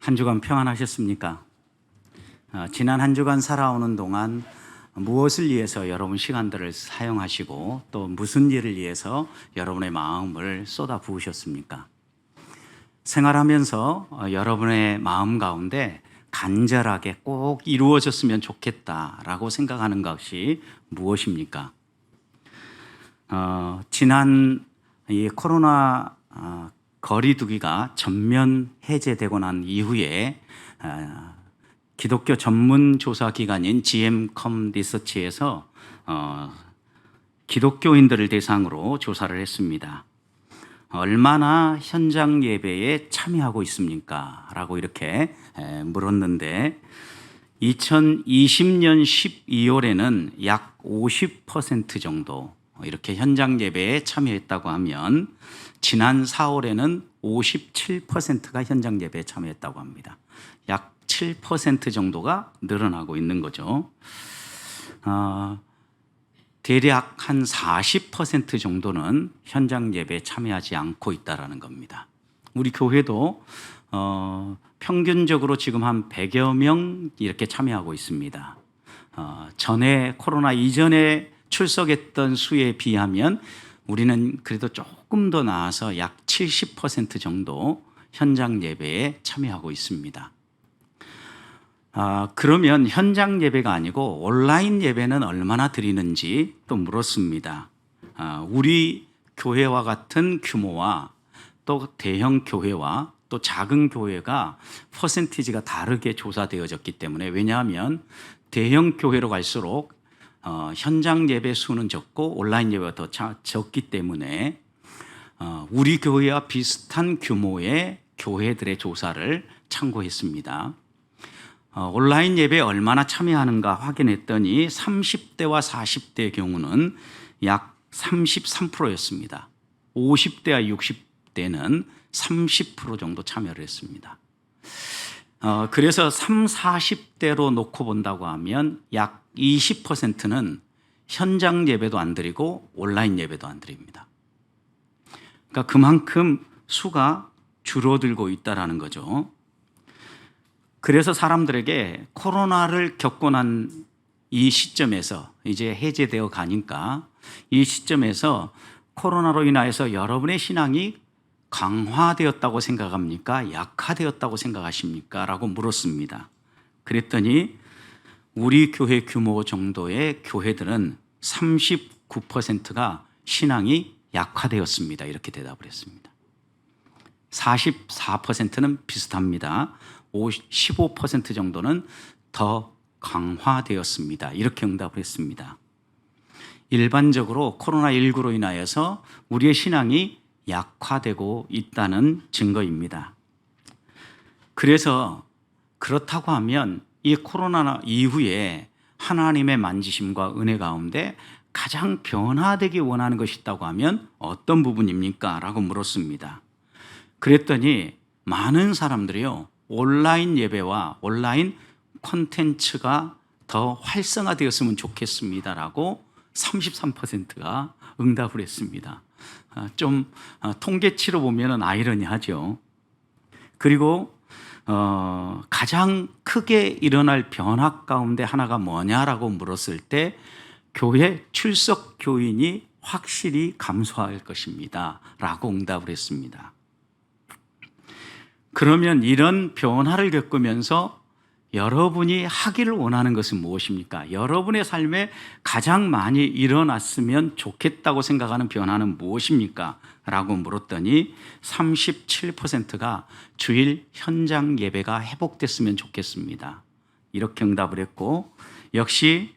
한 주간 평안하셨습니까? 지난 한 주간 살아오는 동안 무엇을 위해서 여러분 시간들을 사용하시고 또 무슨 일을 위해서 여러분의 마음을 쏟아 부으셨습니까? 생활하면서 여러분의 마음 가운데 간절하게 꼭 이루어졌으면 좋겠다라고 생각하는 것이 무엇입니까? 지난 이 코로나 거리두기가 전면 해제되고 난 이후에 기독교 전문 조사 기관인 GM컴 리서치에서 기독교인들을 대상으로 조사를 했습니다. 얼마나 현장 예배에 참여하고 있습니까? 라고 이렇게 물었는데 2020년 12월에는 약 50% 정도 이렇게 현장 예배에 참여했다고 하면 지난 4월에는 57%가 현장 예배에 참여했다고 합니다. 약 7% 정도가 늘어나고 있는 거죠. 대략 한 40% 정도는 현장 예배에 참여하지 않고 있다는 겁니다. 우리 교회도 평균적으로 지금 한 100여 명 이렇게 참여하고 있습니다. 전에 코로나 이전에 출석했던 수에 비하면 우리는 그래도 조금 더 나아서 약 70% 정도 현장 예배에 참여하고 있습니다. 그러면 현장 예배가 아니고 온라인 예배는 얼마나 드리는지 또 물었습니다. 우리 교회와 같은 규모와 또 대형 교회와 또 작은 교회가 퍼센티지가 다르게 조사되어졌기 때문에, 왜냐하면 대형 교회로 갈수록 현장 예배 수는 적고 온라인 예배가 더 적기 때문에 우리 교회와 비슷한 규모의 교회들의 조사를 참고했습니다. 온라인 예배에 얼마나 참여하는가 확인했더니 30대와 40대의 경우는 약 33%였습니다. 50대와 60대는 30% 정도 참여를 했습니다. 그래서 30, 40대로 놓고 본다고 하면 약 20%는 현장 예배도 안 드리고 온라인 예배도 안 드립니다. 그러니까 그만큼 수가 줄어들고 있다는 거죠. 그래서 사람들에게 코로나를 겪고 난 이 시점에서 이제 해제되어 가니까 이 시점에서 코로나로 인하여서 여러분의 신앙이 강화되었다고 생각합니까? 약화되었다고 생각하십니까? 라고 물었습니다. 그랬더니 우리 교회 규모 정도의 교회들은 39%가 신앙이 약화되었습니다. 이렇게 대답을 했습니다. 44%는 비슷합니다. 15% 정도는 더 강화되었습니다. 이렇게 응답을 했습니다. 일반적으로 코로나19로 인하여서 우리의 신앙이 약화되고 있다는 증거입니다. 그래서 그렇다고 하면 이 코로나 이후에 하나님의 만지심과 은혜 가운데 가장 변화되기 원하는 것이 있다고 하면 어떤 부분입니까? 라고 물었습니다. 그랬더니 많은 사람들이요, 온라인 예배와 온라인 콘텐츠가 더 활성화되었으면 좋겠습니다라고 33%가 응답을 했습니다. 좀 통계치로 보면 아이러니하죠. 그리고 가장 크게 일어날 변화 가운데 하나가 뭐냐라고 물었을 때 교회 출석 교인이 확실히 감소할 것입니다 라고 응답을 했습니다. 그러면 이런 변화를 겪으면서 여러분이 하기를 원하는 것은 무엇입니까? 여러분의 삶에 가장 많이 일어났으면 좋겠다고 생각하는 변화는 무엇입니까? 라고 물었더니 37%가 주일 현장 예배가 회복됐으면 좋겠습니다. 이렇게 응답을 했고, 역시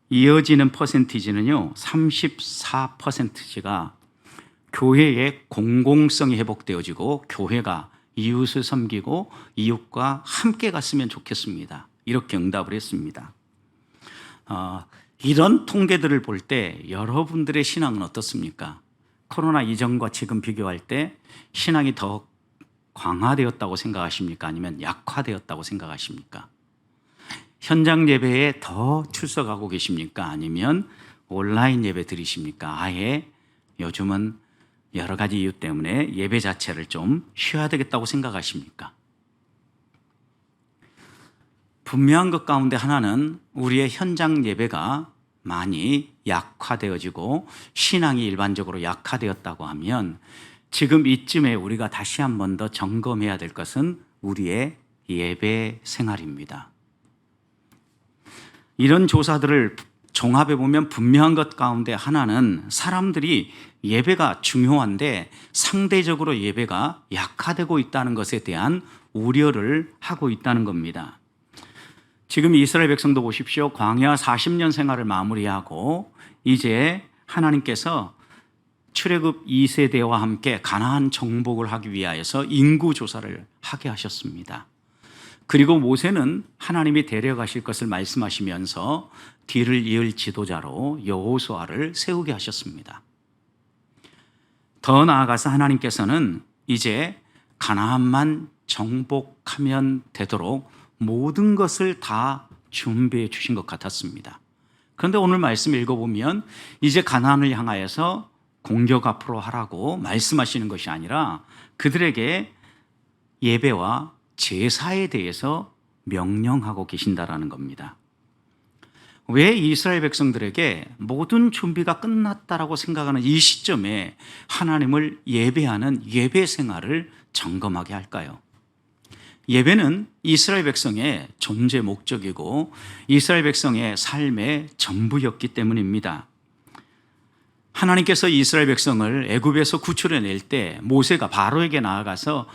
이어지는 퍼센티지는요, 34%가 교회의 공공성이 회복되어지고 교회가 이웃을 섬기고 이웃과 함께 갔으면 좋겠습니다. 이렇게 응답을 했습니다. 이런 통계들을 볼 때 여러분들의 신앙은 어떻습니까? 코로나 이전과 지금 비교할 때 신앙이 더 강화되었다고 생각하십니까? 아니면 약화되었다고 생각하십니까? 현장 예배에 더 출석하고 계십니까? 아니면 온라인 예배 드리십니까? 아예 요즘은 여러 가지 이유 때문에 예배 자체를 좀 쉬어야 되겠다고 생각하십니까? 분명한 것 가운데 하나는 우리의 현장 예배가 많이 약화되어지고 신앙이 일반적으로 약화되었다고 하면 지금 이쯤에 우리가 다시 한 번 더 점검해야 될 것은 우리의 예배 생활입니다. 이런 조사들을 종합해 보면 분명한 것 가운데 하나는 사람들이 예배가 중요한데 상대적으로 예배가 약화되고 있다는 것에 대한 우려를 하고 있다는 겁니다. 지금 이스라엘 백성도 보십시오. 광야 40년 생활을 마무리하고 이제 하나님께서 출애굽 2세대와 함께 가나안 정복을 하기 위하여서 인구 조사를 하게 하셨습니다. 그리고 모세는 하나님이 데려가실 것을 말씀하시면서 뒤를 이을 지도자로 여호수아를 세우게 하셨습니다. 더 나아가서 하나님께서는 이제 가나안만 정복하면 되도록 모든 것을 다 준비해 주신 것 같았습니다. 그런데 오늘 말씀 읽어보면 이제 가나안을 향하여서 공격 앞으로 하라고 말씀하시는 것이 아니라 그들에게 예배와 제사에 대해서 명령하고 계신다라는 겁니다. 왜 이스라엘 백성들에게 모든 준비가 끝났다라고 생각하는 이 시점에 하나님을 예배하는 예배 생활을 점검하게 할까요? 예배는 이스라엘 백성의 존재 목적이고 이스라엘 백성의 삶의 전부였기 때문입니다. 하나님께서 이스라엘 백성을 애굽에서 구출해낼 때 모세가 바로에게 나아가서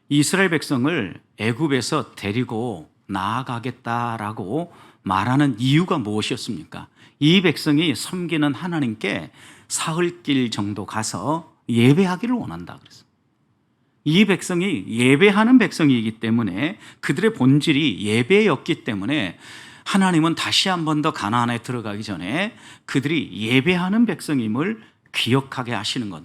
이스라엘 백성을 애굽에서 데리고 나아가겠다라고 말하는 이유가 무엇이었습니까? 이 백성이 섬기는 하나님께 사흘길 정도 가서 예배하기를 원한다 그랬어요. 이 백성이 예배하는 백성이기 때문에 그들의 본질이 예배였기 때문에 하나님은 다시 한 번 더 가나안에 들어가기 전에 그들이 예배하는 백성임을 기억하게 하시는 것.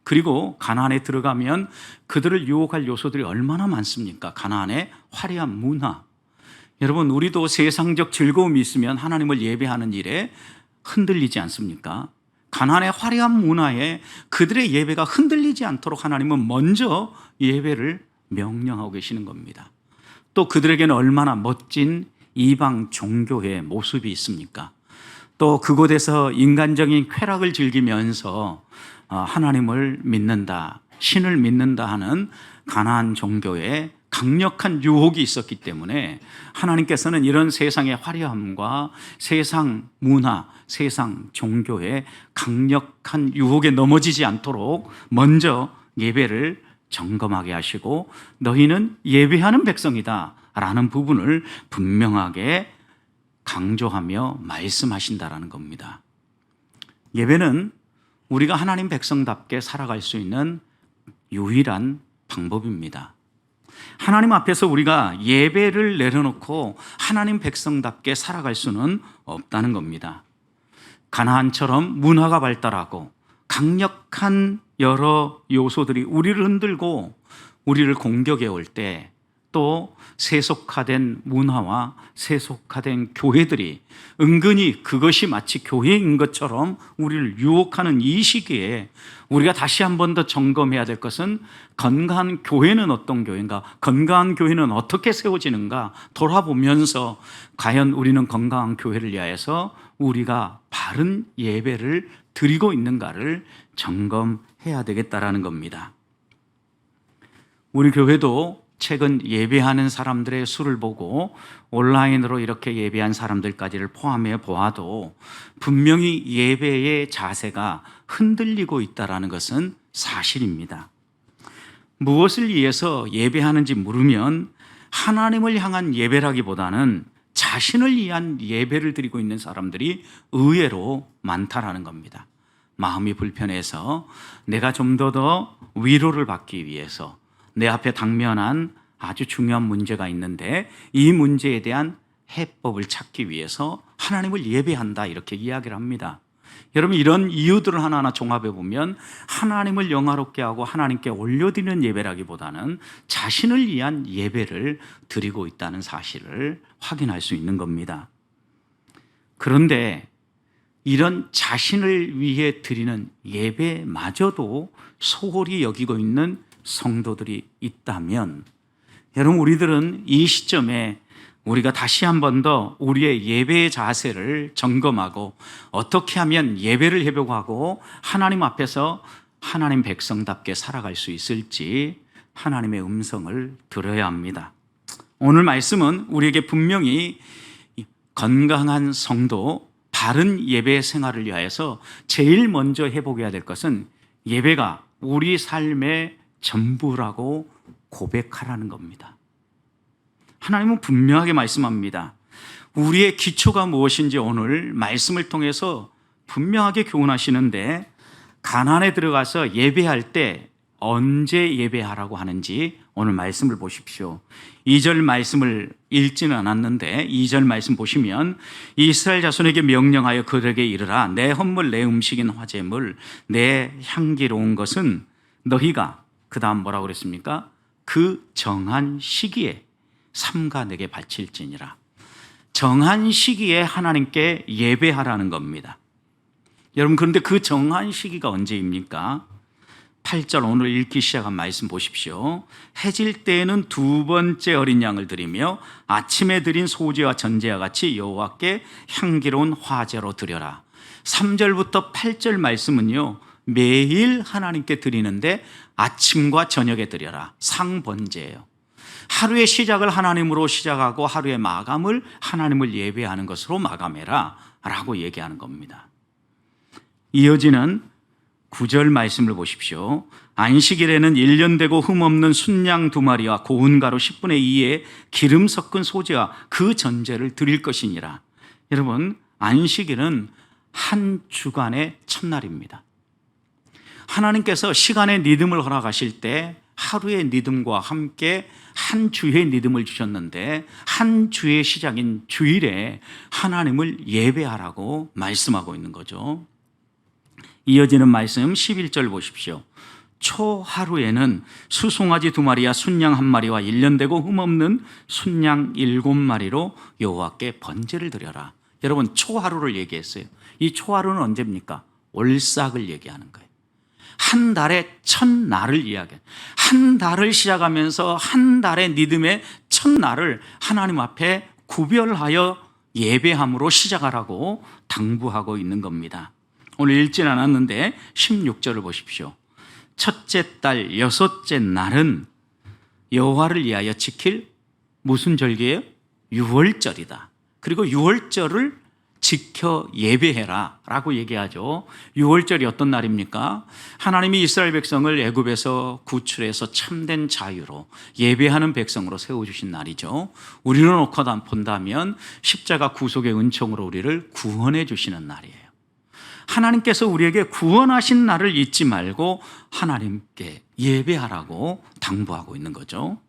그리고 가나안에 들어가면 그들을 유혹할 요소들이 얼마나 많습니까? 가나안의 화려한 문화. 여러분, 우리도 세상적 즐거움이 있으면 하나님을 예배하는 일에 흔들리지 않습니까? 가나안의 화려한 문화에 그들의 예배가 흔들리지 않도록 하나님은 먼저 예배를 명령하고 계시는 겁니다. 또 그들에게는 얼마나 멋진 이방 종교의 모습이 있습니까? 또 그곳에서 인간적인 쾌락을 즐기면서 하나님을 믿는다, 신을 믿는다 하는 가나안 종교에 강력한 유혹이 있었기 때문에 하나님께서는 이런 세상의 화려함과 세상 문화, 세상 종교의 강력한 유혹에 넘어지지 않도록 먼저 예배를 점검하게 하시고 너희는 예배하는 백성이다 라는 부분을 분명하게 강조하며 말씀하신다라는 겁니다. 예배는 우리가 하나님 백성답게 살아갈 수 있는 유일한 방법입니다. 하나님 앞에서 우리가 예배를 내려놓고 하나님 백성답게 살아갈 수는 없다는 겁니다. 가나안처럼 문화가 발달하고 강력한 여러 요소들이 우리를 흔들고 우리를 공격해 올 때 또 세속화된 문화와 세속화된 교회들이 은근히 그것이 마치 교회인 것처럼 우리를 유혹하는 이 시기에 우리가 다시 한 번 더 점검해야 될 것은 건강한 교회는 어떤 교회인가, 건강한 교회는 어떻게 세워지는가 돌아보면서 과연 우리는 건강한 교회를 위하여서 우리가 바른 예배를 드리고 있는가를 점검해야 되겠다라는 겁니다. 우리 교회도 최근 예배하는 사람들의 수를 보고 온라인으로 이렇게 예배한 사람들까지를 포함해 보아도 분명히 예배의 자세가 흔들리고 있다는 것은 사실입니다. 무엇을 위해서 예배하는지 물으면 하나님을 향한 예배라기보다는 자신을 위한 예배를 드리고 있는 사람들이 의외로 많다라는 겁니다. 마음이 불편해서 내가 좀 더 위로를 받기 위해서 내 앞에 당면한 아주 중요한 문제가 있는데 이 문제에 대한 해법을 찾기 위해서 하나님을 예배한다 이렇게 이야기를 합니다. 여러분, 이런 이유들을 하나하나 종합해 보면 하나님을 영화롭게 하고 하나님께 올려드리는 예배라기보다는 자신을 위한 예배를 드리고 있다는 사실을 확인할 수 있는 겁니다. 그런데 이런 자신을 위해 드리는 예배마저도 소홀히 여기고 있는 성도들이 있다면 여러분, 우리들은 이 시점에 우리가 다시 한 번 더 우리의 예배의 자세를 점검하고 어떻게 하면 예배를 회복하고 하나님 앞에서 하나님 백성답게 살아갈 수 있을지 하나님의 음성을 들어야 합니다. 오늘 말씀은 우리에게 분명히 건강한 성도, 바른 예배 생활을 위하여서 제일 먼저 회복해야 될 것은 예배가 우리 삶의 전부라고 고백하라는 겁니다. 하나님은 분명하게 말씀합니다. 우리의 기초가 무엇인지 오늘 말씀을 통해서 분명하게 교훈하시는데, 가나안에 들어가서 예배할 때 언제 예배하라고 하는지 오늘 말씀을 보십시오. 2절 말씀을 읽지는 않았는데 2절 말씀 보시면, 이스라엘 자손에게 명령하여 그들에게 이르라. 내 헌물 내 음식인 화제물 내 향기로운 것은 너희가, 그 다음 뭐라고 그랬습니까? 그 정한 시기에 삼가 내게 바칠지니라. 정한 시기에 하나님께 예배하라는 겁니다. 여러분, 그런데 그 정한 시기가 언제입니까? 8절 오늘 읽기 시작한 말씀 보십시오. 해질 때에는 두 번째 어린 양을 드리며 아침에 드린 소제와 전제와 같이 여호와께 향기로운 화제로 드려라. 3절부터 8절 말씀은요, 매일 하나님께 드리는데 아침과 저녁에 드려라. 상번제예요. 하루의 시작을 하나님으로 시작하고 하루의 마감을 하나님을 예배하는 것으로 마감해라 라고 얘기하는 겁니다. 이어지는 9절 말씀을 보십시오. 안식일에는 1년 되고 흠없는 순양 2마리와 고운 가루 10분의 2의 기름 섞은 소제와 그 전제를 드릴 것이니라. 여러분, 안식일은 한 주간의 첫날입니다. 하나님께서 시간의 리듬을 허락하실 때 하루의 리듬과 함께 한 주의 리듬을 주셨는데, 한 주의 시작인 주일에 하나님을 예배하라고 말씀하고 있는 거죠. 이어지는 말씀 11절 보십시오. 초하루에는 수송아지 2마리와 순양 1마리와 1년 되고 흠없는 순양 7마리로 여호와께 번제를 드려라. 여러분, 초하루를 얘기했어요. 이 초하루는 언제입니까? 올삭을 얘기하는 거예요. 한 달의 첫날을 이야기해요. 한 달을 시작하면서 한 달의 리듬의 첫날을 하나님 앞에 구별하여 예배함으로 시작하라고 당부하고 있는 겁니다. 오늘 읽진 않았는데 16절을 보십시오. 첫째 달 여섯째 날은 여호와를 위하여 지킬 무슨 절기예요? 유월절이다. 그리고 유월절을 지켜 예배해라 라고 얘기하죠. 유월절이 어떤 날입니까? 하나님이 이스라엘 백성을 애굽에서 구출해서 참된 자유로 예배하는 백성으로 세워주신 날이죠. 우리로 놓고 본다면 십자가 구속의 은총으로 우리를 구원해 주시는 날이에요. 하나님께서 우리에게 구원하신 날을 잊지 말고 하나님께 예배하라고 당부하고 있는 거죠.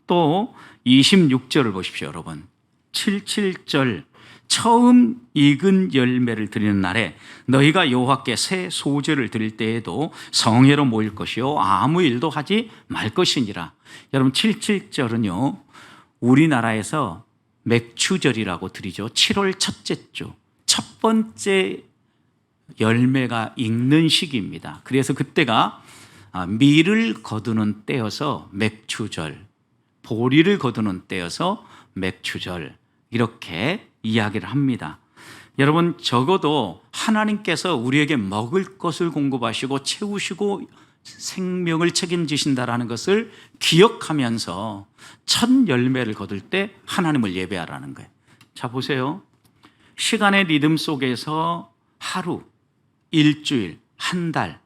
또 26절을 보십시오, 여러분. 77절 처음 익은 열매를 드리는 날에 너희가 여호와께 새 소제를 드릴 때에도 성회로 모일 것이요 아무 일도 하지 말 것이니라. 여러분, 77절은요, 우리나라에서 맥추절이라고 드리죠. 7월 첫째 주 첫 번째 열매가 익는 시기입니다. 그래서 그때가 밀을 거두는 때여서 맥추절, 보리를 거두는 때여서 맥추절, 이렇게 이야기를 합니다. 여러분, 적어도 하나님께서 우리에게 먹을 것을 공급하시고 채우시고 생명을 책임지신다라는 것을 기억하면서 첫 열매를 거둘 때 하나님을 예배하라는 거예요. 자, 보세요. 시간의 리듬 속에서 하루, 일주일, 한 달,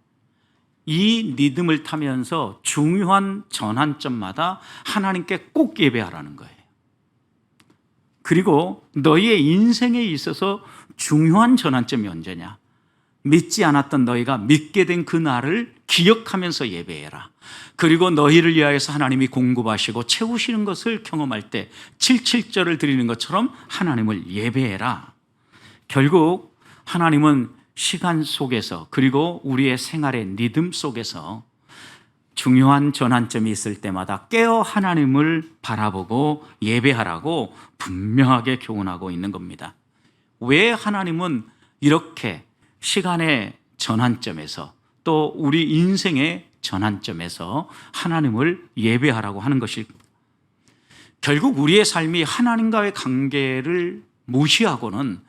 이 리듬을 타면서 중요한 전환점마다 하나님께 꼭 예배하라는 거예요. 그리고 너희의 인생에 있어서 중요한 전환점이 언제냐? 믿지 않았던 너희가 믿게 된 그 날을 기억하면서 예배해라. 그리고 너희를 위하여서 하나님이 공급하시고 채우시는 것을 경험할 때 77절을 드리는 것처럼 하나님을 예배해라. 결국 하나님은 시간 속에서, 그리고 우리의 생활의 리듬 속에서 중요한 전환점이 있을 때마다 깨어 하나님을 바라보고 예배하라고 분명하게 교훈하고 있는 겁니다. 왜 하나님은 이렇게 시간의 전환점에서 또 우리 인생의 전환점에서 하나님을 예배하라고 하는 것일까? 결국 우리의 삶이 하나님과의 관계를 무시하고는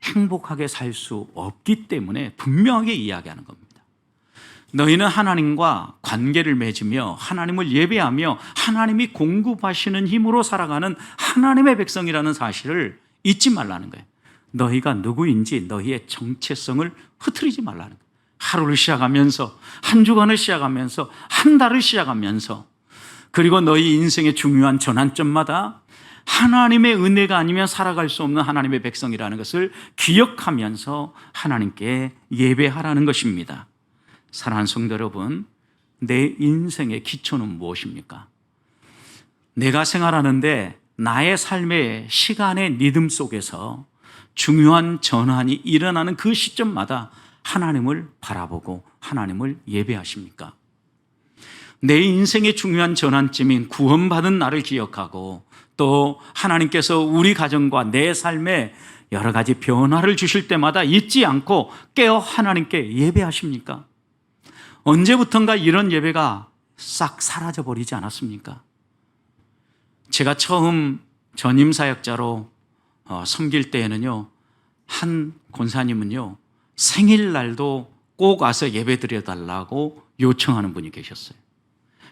행복하게 살 수 없기 때문에 분명하게 이야기하는 겁니다. 너희는 하나님과 관계를 맺으며 하나님을 예배하며 하나님이 공급하시는 힘으로 살아가는 하나님의 백성이라는 사실을 잊지 말라는 거예요. 너희가 누구인지 너희의 정체성을 흐트리지 말라는 거예요. 하루를 시작하면서, 한 주간을 시작하면서, 한 달을 시작하면서, 그리고 너희 인생의 중요한 전환점마다 하나님의 은혜가 아니면 살아갈 수 없는 하나님의 백성이라는 것을 기억하면서 하나님께 예배하라는 것입니다. 사랑하는 성도 여러분, 내 인생의 기초는 무엇입니까? 내가 생활하는데 나의 삶의 시간의 리듬 속에서 중요한 전환이 일어나는 그 시점마다 하나님을 바라보고 하나님을 예배하십니까? 내 인생의 중요한 전환점인 구원받은 나를 기억하고 또 하나님께서 우리 가정과 내 삶에 여러 가지 변화를 주실 때마다 잊지 않고 깨어 하나님께 예배하십니까? 언제부턴가 이런 예배가 싹 사라져 버리지 않았습니까? 제가 처음 전임 사역자로 섬길 때에는요, 한 권사님은요, 생일날도 꼭 와서 예배 드려달라고 요청하는 분이 계셨어요.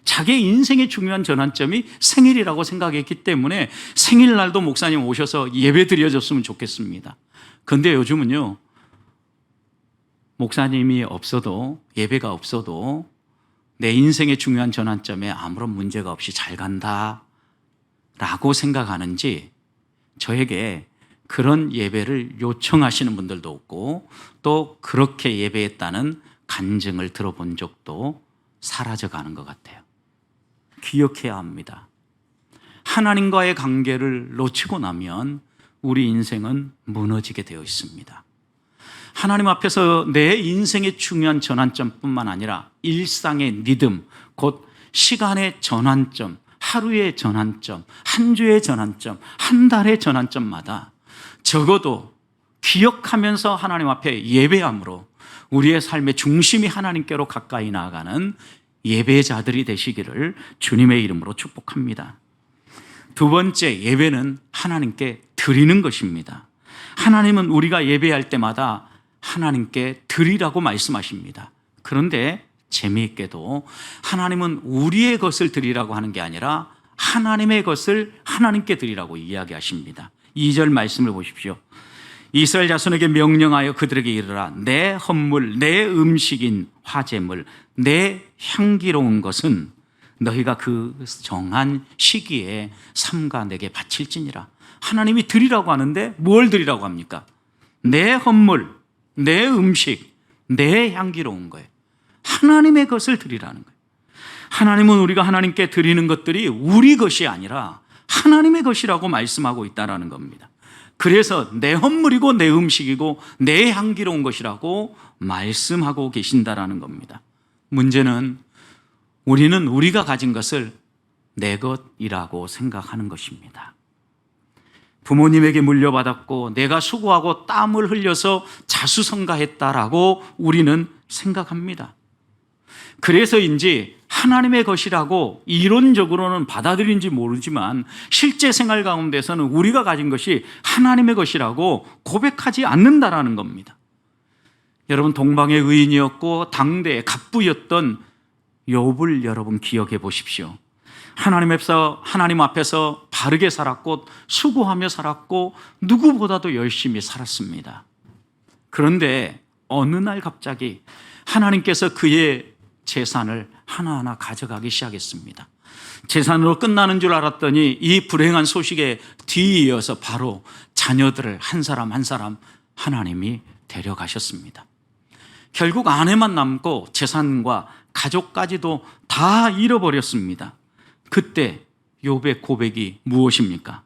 자기 인생의 중요한 전환점이 생일이라고 생각했기 때문에 생일날도 목사님 오셔서 예배 드려줬으면 좋겠습니다. 그런데 요즘은요, 목사님이 없어도, 예배가 없어도 내 인생의 중요한 전환점에 아무런 문제가 없이 잘 간다라고 생각하는지 저에게 그런 예배를 요청하시는 분들도 없고 또 그렇게 예배했다는 간증을 들어본 적도 사라져가는 것 같아요. 기억해야 합니다. 하나님과의 관계를 놓치고 나면 우리 인생은 무너지게 되어 있습니다. 하나님 앞에서 내 인생의 중요한 전환점뿐만 아니라 일상의 리듬, 곧 시간의 전환점, 하루의 전환점, 한 주의 전환점, 한 달의 전환점마다 적어도 기억하면서 하나님 앞에 예배함으로 우리의 삶의 중심이 하나님께로 가까이 나아가는 예배자들이 되시기를 주님의 이름으로 축복합니다. 두 번째, 예배는 하나님께 드리는 것입니다. 하나님은 우리가 예배할 때마다 하나님께 드리라고 말씀하십니다. 그런데 재미있게도 하나님은 우리의 것을 드리라고 하는 게 아니라 하나님의 것을 하나님께 드리라고 이야기하십니다. 2절 말씀을 보십시오. 이스라엘 자손에게 명령하여 그들에게 이르라. 내 헌물, 내 음식인 화제물, 내 향기로운 것은 너희가 그 정한 시기에 삼가 내게 바칠지니라. 하나님이 드리라고 하는데 뭘 드리라고 합니까? 내 헌물, 내 음식, 내 향기로운 거예요. 하나님의 것을 드리라는 거예요. 하나님은 우리가 하나님께 드리는 것들이 우리 것이 아니라 하나님의 것이라고 말씀하고 있다는 겁니다. 그래서 내 헌물이고 내 음식이고 내 향기로운 것이라고 말씀하고 계신다라는 겁니다. 문제는 우리는 우리가 가진 것을 내 것이라고 생각하는 것입니다. 부모님에게 물려받았고 내가 수고하고 땀을 흘려서 자수성가했다라고 우리는 생각합니다. 그래서인지 하나님의 것이라고 이론적으로는 받아들인지 모르지만 실제 생활 가운데서는 우리가 가진 것이 하나님의 것이라고 고백하지 않는다라는 겁니다. 여러분, 동방의 의인이었고 당대의 갑부였던 욥을 여러분 기억해 보십시오. 하나님 앞에서 바르게 살았고 수고하며 살았고 누구보다도 열심히 살았습니다. 그런데 어느 날 갑자기 하나님께서 그의 재산을 하나하나 가져가기 시작했습니다. 재산으로 끝나는 줄 알았더니 이 불행한 소식에 뒤이어서 바로 자녀들을 한 사람 한 사람 하나님이 데려가셨습니다. 결국 아내만 남고 재산과 가족까지도 다 잃어버렸습니다. 그때 욥의 고백이 무엇입니까?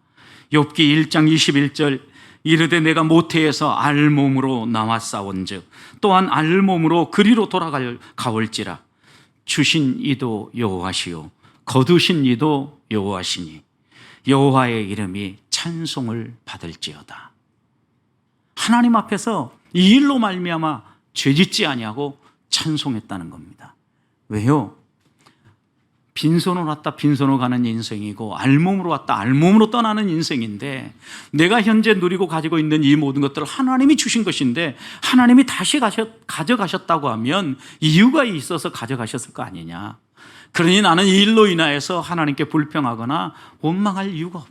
욥기 1장 21절 이르되 내가 모태에서 알몸으로 나와 싸운즉 또한 알몸으로 그리로 돌아가올지라 주신 이도 여호와시요 거두신 이도 여호와시니 여호와의 이름이 찬송을 받을지어다. 하나님 앞에서 이 일로 말미암아 죄짓지 아니하고 찬송했다는 겁니다. 왜요? 빈손으로 왔다 빈손으로 가는 인생이고 알몸으로 왔다 알몸으로 떠나는 인생인데, 내가 현재 누리고 가지고 있는 이 모든 것들을 하나님이 주신 것인데 하나님이 다시 가져가셨다고 하면 이유가 있어서 가져가셨을 거 아니냐. 그러니 나는 이 일로 인하여서 하나님께 불평하거나 원망할 이유가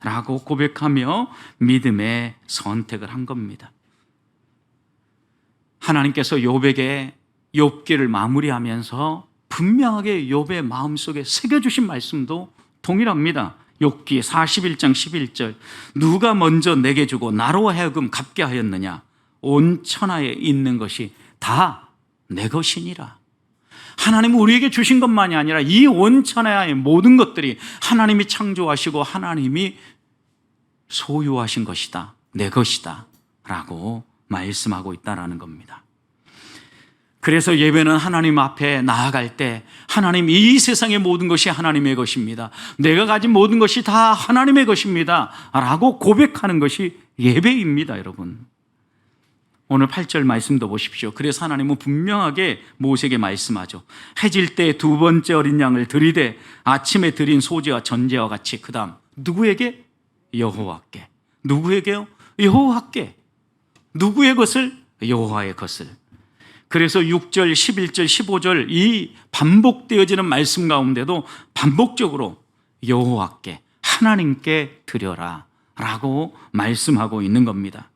없다라고 고백하며 믿음의 선택을 한 겁니다. 하나님께서 욥에게 욥기를 마무리하면서 분명하게 욥의 마음속에 새겨주신 말씀도 동일합니다. 욥기 41장 11절, 누가 먼저 내게 주고 나로 하여금 갚게 하였느냐. 온 천하에 있는 것이 다 내 것이니라. 하나님은 우리에게 주신 것만이 아니라 이 온 천하의 모든 것들이 하나님이 창조하시고 하나님이 소유하신 것이다, 내 것이다 라고 말씀하고 있다는 겁니다. 그래서 예배는 하나님 앞에 나아갈 때 하나님, 이 세상의 모든 것이 하나님의 것입니다, 내가 가진 모든 것이 다 하나님의 것입니다 라고 고백하는 것이 예배입니다. 여러분, 오늘 8절 말씀도 보십시오. 그래서 하나님은 분명하게 모세에게 말씀하죠. 해질 때 두 번째 어린 양을 드리되 아침에 드린 소제와 전제와 같이, 그 다음 누구에게? 여호와께. 누구에게요? 여호와께. 누구의 것을? 여호와의 것을. 그래서 6절, 11절, 15절 이 반복되어지는 말씀 가운데도 반복적으로 여호와께, 하나님께 드려라 라고 말씀하고 있는 겁니다.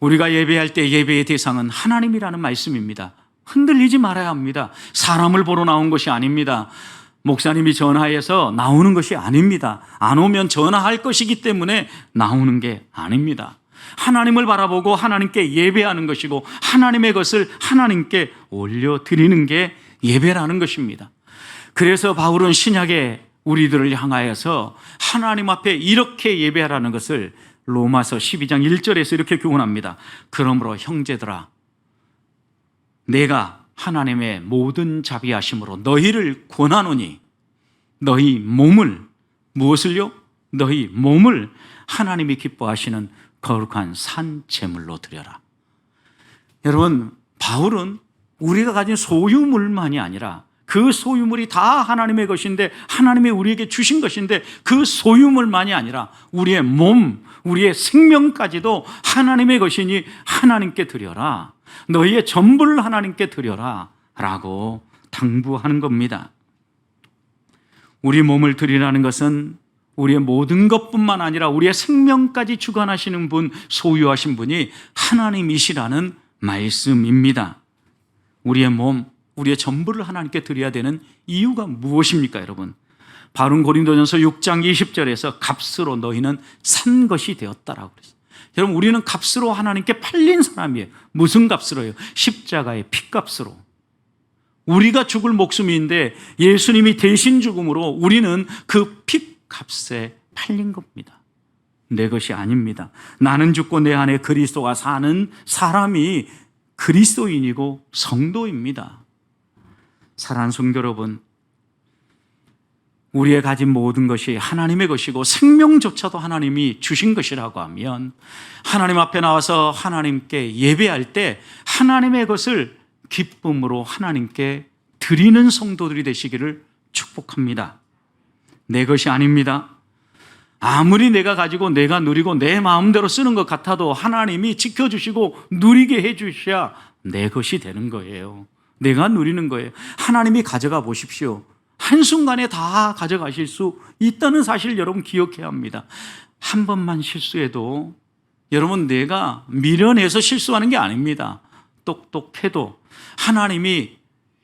우리가 예배할 때 예배의 대상은 하나님이라는 말씀입니다. 흔들리지 말아야 합니다. 사람을 보러 나온 것이 아닙니다. 목사님이 전화해서 나오는 것이 아닙니다. 안 오면 전화할 것이기 때문에 나오는 게 아닙니다. 하나님을 바라보고 하나님께 예배하는 것이고 하나님의 것을 하나님께 올려드리는 게 예배라는 것입니다. 그래서 바울은 신약에 우리들을 향하여서 하나님 앞에 이렇게 예배하라는 것을 로마서 12장 1절에서 이렇게 교훈합니다. 그러므로 형제들아, 내가 하나님의 모든 자비하심으로 너희를 권하노니 너희 몸을, 무엇을요? 너희 몸을 하나님이 기뻐하시는 거룩한 산 제물로 드려라. 여러분, 바울은 우리가 가진 소유물만이 아니라 그 소유물이 다 하나님의 것인데, 하나님이 우리에게 주신 것인데, 그 소유물만이 아니라 우리의 몸, 우리의 생명까지도 하나님의 것이니 하나님께 드려라. 너희의 전부를 하나님께 드려라 라고 당부하는 겁니다. 우리 몸을 드리라는 것은 우리의 모든 것뿐만 아니라 우리의 생명까지 주관하시는 분, 소유하신 분이 하나님이시라는 말씀입니다. 우리의 몸, 우리의 전부를 하나님께 드려야 되는 이유가 무엇입니까, 여러분? 바울은 고린도전서 6장 20절에서 값으로 너희는 산 것이 되었다라고 그랬어요. 여러분, 우리는 값으로 하나님께 팔린 사람이에요. 무슨 값으로요? 십자가의 피값으로. 우리가 죽을 목숨인데 예수님이 대신 죽음으로 우리는 그 피값에 팔린 겁니다. 내 것이 아닙니다. 나는 죽고 내 안에 그리스도가 사는 사람이 그리스도인이고 성도입니다. 사랑하는 성도 여러분, 우리의 가진 모든 것이 하나님의 것이고 생명조차도 하나님이 주신 것이라고 하면 하나님 앞에 나와서 하나님께 예배할 때 하나님의 것을 기쁨으로 하나님께 드리는 성도들이 되시기를 축복합니다. 내 것이 아닙니다. 아무리 내가 가지고 내가 누리고 내 마음대로 쓰는 것 같아도 하나님이 지켜주시고 누리게 해주셔야 내 것이 되는 거예요. 내가 누리는 거예요. 하나님이 가져가 보십시오. 한순간에 다 가져가실 수 있다는 사실 여러분 기억해야 합니다. 한 번만 실수해도 여러분, 내가 미련해서 실수하는 게 아닙니다. 똑똑해도 하나님이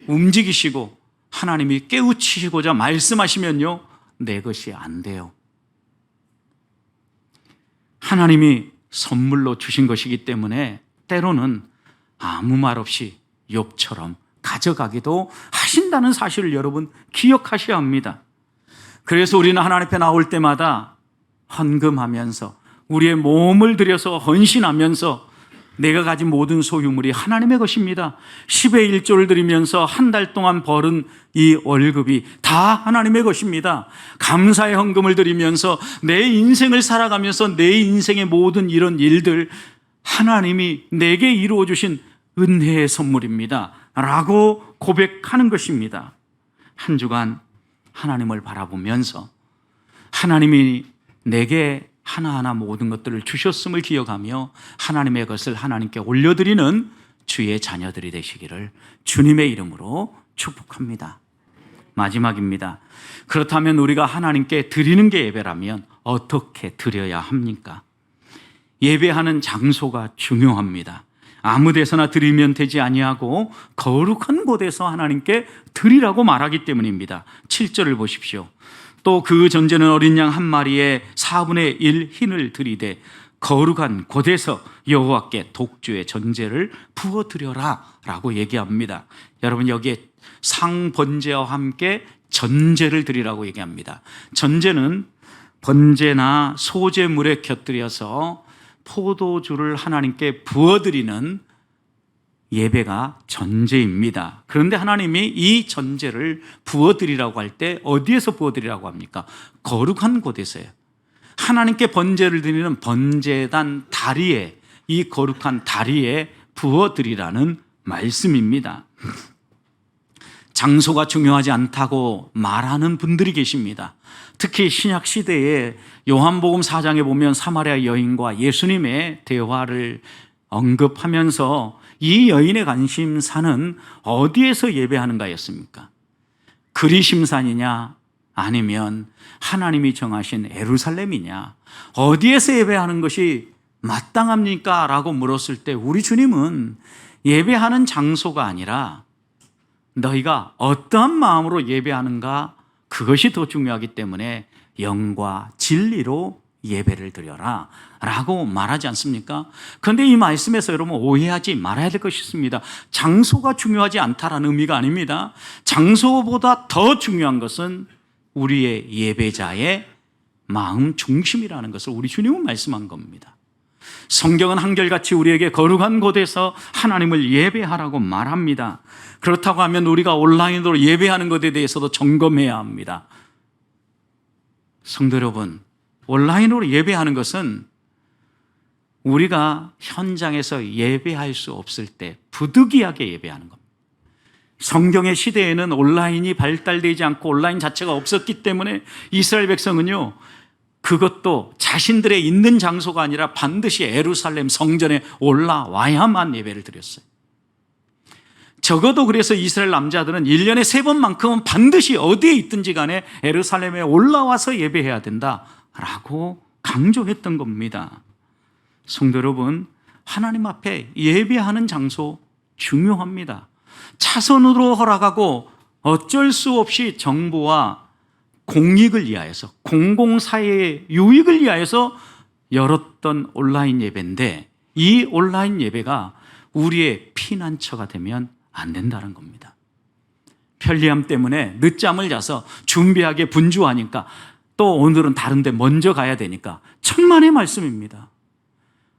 움직이시고 하나님이 깨우치시고자 말씀하시면요, 내 것이 안 돼요. 하나님이 선물로 주신 것이기 때문에 때로는 아무 말 없이 욥처럼 가져가기도 하신다는 사실을 여러분 기억하셔야 합니다. 그래서 우리는 하나님 앞에 나올 때마다 헌금하면서 우리의 몸을 들여서 헌신하면서 내가 가진 모든 소유물이 하나님의 것입니다. 10의 1조를 드리면서 한 달 동안 벌은 이 월급이 다 하나님의 것입니다. 감사의 헌금을 드리면서 내 인생을 살아가면서 내 인생의 모든 이런 일들 하나님이 내게 이루어 주신 은혜의 선물입니다 라고 고백하는 것입니다. 한 주간 하나님을 바라보면서 하나님이 내게 하나하나 모든 것들을 주셨음을 기억하며 하나님의 것을 하나님께 올려드리는 주의 자녀들이 되시기를 주님의 이름으로 축복합니다. 마지막입니다. 그렇다면 우리가 하나님께 드리는 게 예배라면 어떻게 드려야 합니까? 예배하는 장소가 중요합니다. 아무 데서나 드리면 되지 아니하고 거룩한 곳에서 하나님께 드리라고 말하기 때문입니다. 7절을 보십시오. 또 그 전제는 어린 양 한 마리에 4분의 1 흰을 드리되 거룩한 곳에서 여호와께 독주의 전제를 부어드려라 라고 얘기합니다. 여러분, 여기에 상번제와 함께 전제를 드리라고 얘기합니다. 전제는 번제나 소제물에 곁들여서 포도주를 하나님께 부어드리는 예배가 전제입니다. 그런데 하나님이 이 전제를 부어드리라고 할 때 어디에서 부어드리라고 합니까? 거룩한 곳에서요. 하나님께 번제를 드리는 번제단 다리에, 이 거룩한 다리에 부어드리라는 말씀입니다. 장소가 중요하지 않다고 말하는 분들이 계십니다. 특히 신약 시대에 요한복음 4장에 보면 사마리아 여인과 예수님의 대화를 언급하면서 이 여인의 관심사는 어디에서 예배하는가였습니까? 그리심산이냐 아니면 하나님이 정하신 예루살렘이냐, 어디에서 예배하는 것이 마땅합니까? 라고 물었을 때 우리 주님은 예배하는 장소가 아니라 너희가 어떠한 마음으로 예배하는가, 그것이 더 중요하기 때문에 영과 진리로 예배를 드려라 라고 말하지 않습니까? 그런데 이 말씀에서 여러분 오해하지 말아야 될 것이 있습니다. 장소가 중요하지 않다라는 의미가 아닙니다. 장소보다 더 중요한 것은 우리의 예배자의 마음 중심이라는 것을 우리 주님은 말씀한 겁니다. 성경은 한결같이 우리에게 거룩한 곳에서 하나님을 예배하라고 말합니다. 그렇다고 하면 우리가 온라인으로 예배하는 것에 대해서도 점검해야 합니다. 성도 여러분, 온라인으로 예배하는 것은 우리가 현장에서 예배할 수 없을 때 부득이하게 예배하는 겁니다. 성경의 시대에는 온라인이 발달되지 않고 온라인 자체가 없었기 때문에 이스라엘 백성은요, 그것도 자신들의 있는 장소가 아니라 반드시 예루살렘 성전에 올라와야만 예배를 드렸어요. 적어도 그래서 이스라엘 남자들은 1년에 3번만큼은 반드시 어디에 있든지 간에 예루살렘에 올라와서 예배해야 된다라고 강조했던 겁니다. 성도 여러분, 하나님 앞에 예배하는 장소 중요합니다. 차선으로 허락하고 어쩔 수 없이 정부와 공익을 위하여서, 공공사회의 유익을 위하여서 열었던 온라인 예배인데 이 온라인 예배가 우리의 피난처가 되면 안 된다는 겁니다. 편리함 때문에 늦잠을 자서 준비하게 분주하니까 또 오늘은 다른 데 먼저 가야 되니까 천만의 말씀입니다.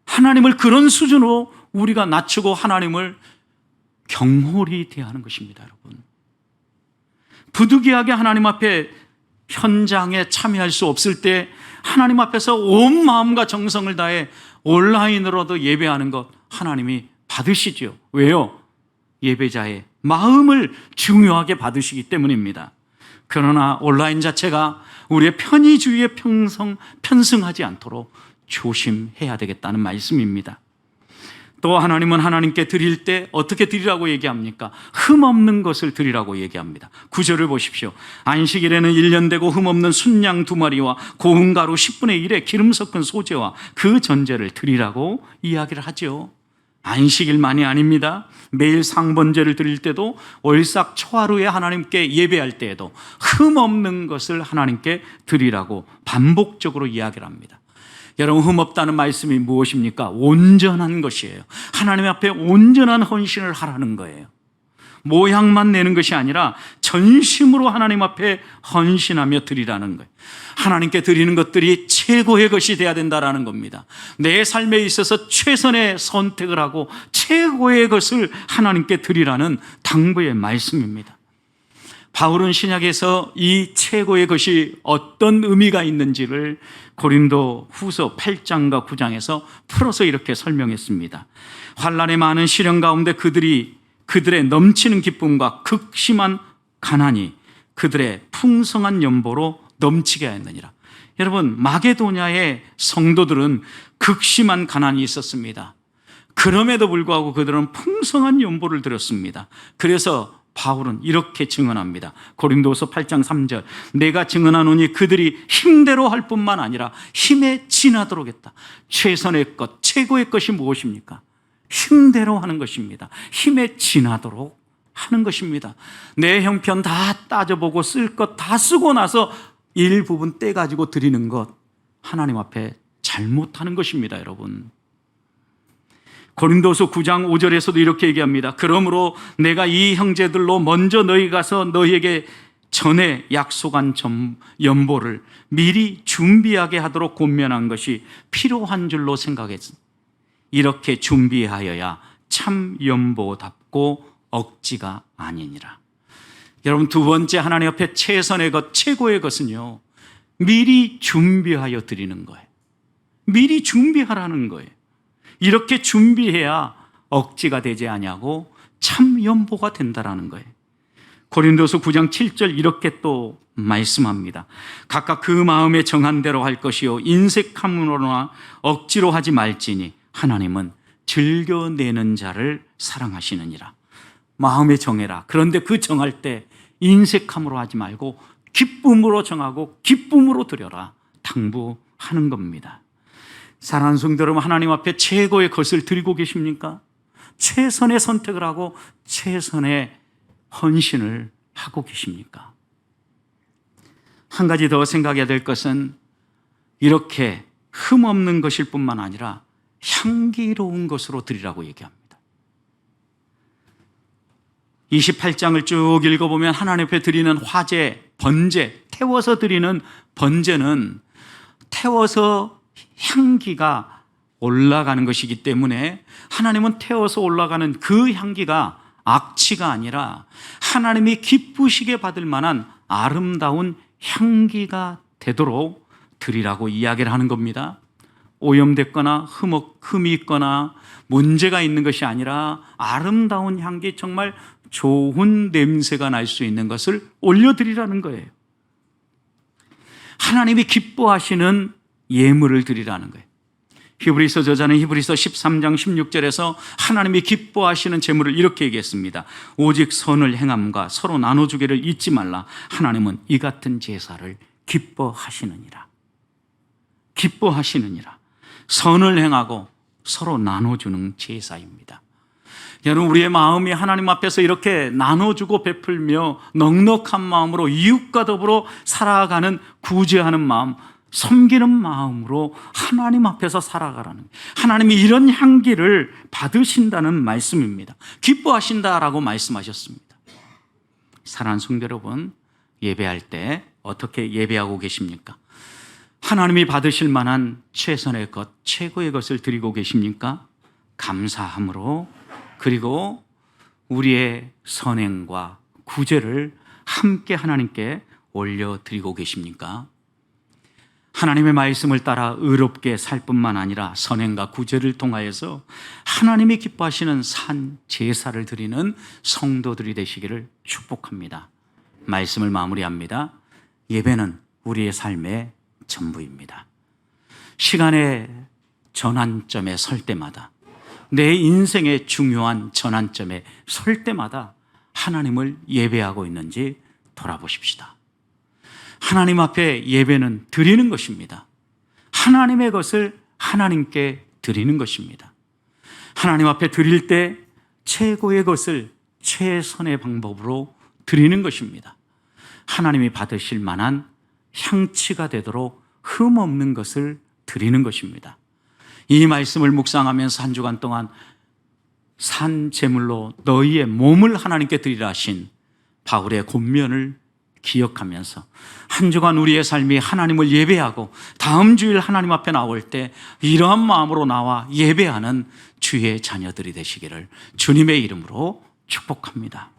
하나님을 그런 수준으로 우리가 낮추고 하나님을 경홀히 대하는 것입니다, 여러분. 부득이하게 하나님 앞에 현장에 참여할 수 없을 때 하나님 앞에서 온 마음과 정성을 다해 온라인으로도 예배하는 것 하나님이 받으시죠. 왜요? 예배자의 마음을 중요하게 받으시기 때문입니다. 그러나 온라인 자체가 우리의 편의주의에 편승하지 않도록 조심해야 되겠다는 말씀입니다. 또 하나님은 하나님께 드릴 때 어떻게 드리라고 얘기합니까? 흠없는 것을 드리라고 얘기합니다. 9절을 보십시오. 안식일에는 1년 되고 흠없는 순양 2마리와 고운 가루 10분의 1의 기름 섞은 소재와 그 전제를 드리라고 이야기를 하죠. 안식일만이 아닙니다. 매일 상번제를 드릴 때도 월삭 초하루에 하나님께 예배할 때에도 흠없는 것을 하나님께 드리라고 반복적으로 이야기를 합니다. 여러분, 흠없다는 말씀이 무엇입니까? 온전한 것이에요. 하나님 앞에 온전한 헌신을 하라는 거예요. 모양만 내는 것이 아니라 전심으로 하나님 앞에 헌신하며 드리라는 거예요. 하나님께 드리는 것들이 최고의 것이 되어야 된다는 겁니다. 내 삶에 있어서 최선의 선택을 하고 최고의 것을 하나님께 드리라는 당부의 말씀입니다. 바울은 신약에서 이 최고의 것이 어떤 의미가 있는지를 고린도 후서 8장과 9장에서 풀어서 이렇게 설명했습니다. 환난의 많은 시련 가운데 그들의 넘치는 기쁨과 극심한 가난이 그들의 풍성한 연보로 넘치게 하였느니라. 여러분, 마게도냐의 성도들은 극심한 가난이 있었습니다. 그럼에도 불구하고 그들은 풍성한 연보를 드렸습니다. 그래서 바울은 이렇게 증언합니다. 고린도서 8장 3절, 내가 증언하노니 그들이 힘대로 할 뿐만 아니라 힘에 지나도록 했다. 최선의 것, 최고의 것이 무엇입니까? 힘대로 하는 것입니다. 힘에 지나도록 하는 것입니다. 내 형편 다 따져보고 쓸 것 다 쓰고 나서 일부분 떼가지고 드리는 것, 하나님 앞에 잘못하는 것입니다, 여러분. 고린도서 9장 5절에서도 이렇게 얘기합니다. 그러므로 내가 이 형제들로 먼저 너희 가서 너희에게 전에 약속한 연보를 미리 준비하게 하도록 권면한 것이 필요한 줄로 생각했습니다. 이렇게 준비하여야 참 연보답고 억지가 아니니라. 여러분, 두 번째 하나님 앞에 최선의 것, 최고의 것은요, 미리 준비하여 드리는 거예요. 미리 준비하라는 거예요. 이렇게 준비해야 억지가 되지 아니하고 참 연보가 된다라는 거예요. 고린도서 9장 7절 이렇게 또 말씀합니다. 각각 그 마음에 정한 대로 할 것이요 인색함으로나 억지로 하지 말지니 하나님은 즐겨내는 자를 사랑하시느니라. 마음에 정해라. 그런데 그 정할 때 인색함으로 하지 말고 기쁨으로 정하고 기쁨으로 드려라. 당부하는 겁니다. 사랑하는 성도 여러분, 하나님 앞에 최고의 것을 드리고 계십니까? 최선의 선택을 하고 최선의 헌신을 하고 계십니까? 한 가지 더 생각해야 될 것은 이렇게 흠없는 것일 뿐만 아니라 향기로운 것으로 드리라고 얘기합니다. 28장을 쭉 읽어보면 하나님 앞에 드리는 화제, 번제, 태워서 드리는 번제는 태워서 향기가 올라가는 것이기 때문에 하나님은 태워서 올라가는 그 향기가 악취가 아니라 하나님이 기쁘시게 받을 만한 아름다운 향기가 되도록 드리라고 이야기를 하는 겁니다. 오염됐거나 흠이 있거나 문제가 있는 것이 아니라 아름다운 향기, 정말 좋은 냄새가 날 수 있는 것을 올려드리라는 거예요. 하나님이 기뻐하시는 예물을 드리라는 거예요. 히브리서 저자는 히브리서 13장 16절에서 하나님이 기뻐하시는 제물을 이렇게 얘기했습니다. 오직 선을 행함과 서로 나눠주기를 잊지 말라. 하나님은 이 같은 제사를 기뻐하시느니라. 기뻐하시느니라. 선을 행하고 서로 나눠주는 제사입니다. 여러분, 우리의 마음이 하나님 앞에서 이렇게 나눠주고 베풀며 넉넉한 마음으로 이웃과 더불어 살아가는 구제하는 마음, 섬기는 마음으로 하나님 앞에서 살아가라는, 하나님이 이런 향기를 받으신다는 말씀입니다. 기뻐하신다라고 말씀하셨습니다. 사랑하는 성도 여러분, 예배할 때 어떻게 예배하고 계십니까? 하나님이 받으실 만한 최선의 것, 최고의 것을 드리고 계십니까? 감사함으로, 그리고 우리의 선행과 구제를 함께 하나님께 올려드리고 계십니까? 하나님의 말씀을 따라 의롭게 살 뿐만 아니라 선행과 구제를 통하여서 하나님이 기뻐하시는 산 제사를 드리는 성도들이 되시기를 축복합니다. 말씀을 마무리합니다. 예배는 우리의 삶의 전부입니다. 시간의 전환점에 설 때마다, 내 인생의 중요한 전환점에 설 때마다 하나님을 예배하고 있는지 돌아보십시다. 하나님 앞에 예배는 드리는 것입니다. 하나님의 것을 하나님께 드리는 것입니다. 하나님 앞에 드릴 때 최고의 것을 최선의 방법으로 드리는 것입니다. 하나님이 받으실 만한 향치가 되도록 흠없는 것을 드리는 것입니다. 이 말씀을 묵상하면서 한 주간 동안 산 제물로 너희의 몸을 하나님께 드리라 하신 바울의 권면을 기억하면서 한 주간 우리의 삶이 하나님을 예배하고 다음 주일 하나님 앞에 나올 때 이러한 마음으로 나와 예배하는 주의 자녀들이 되시기를 주님의 이름으로 축복합니다.